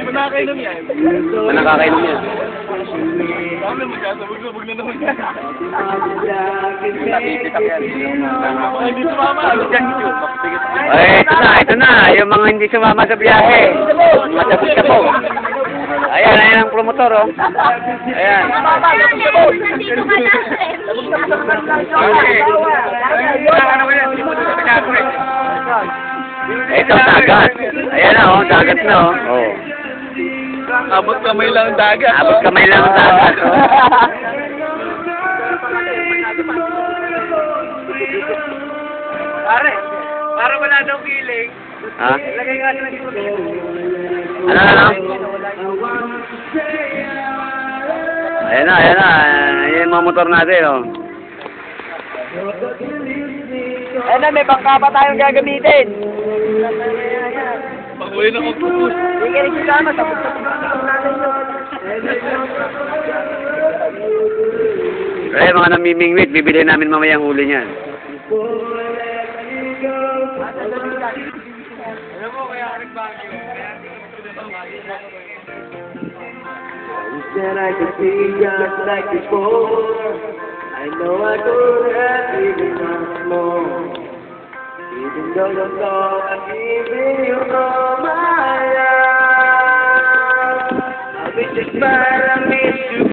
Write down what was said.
Nakakainom yan. Nakakainom yan. Dami mo siya, sabog-sabog na naman yan. Ay, hindi sumama. Ay, ito na. Yung mga hindi sumama sa biyahe. Masabog ka po. Ayan, ayan ang promotor, oh. Ayan. Ito, dagat. Ayan na, oh. Dagat na, oh. Oh. Abot kamay lang ang dagat. Abot kamay lang ang dagat, oh. Pare, para wala daw feeling. Ha? Lagay nga na dito. Ano? Ayan na, ayan na. Ayan yung mga motor natin, oh. Ayan na, may bangka pa tayong gagamitin. Pag-uwi na mag-focus. Hindi ka rin kasama, tapos-tapos natin yun. Kaya mga namimingwit, bibili namin mamaya ang huli niyan. Alam mo, kaya ka nagbagyo. Said I could see just like before. I know I could have even much more. Even though you're gone, I'm giving you all my love. I wish it's bad, I miss you.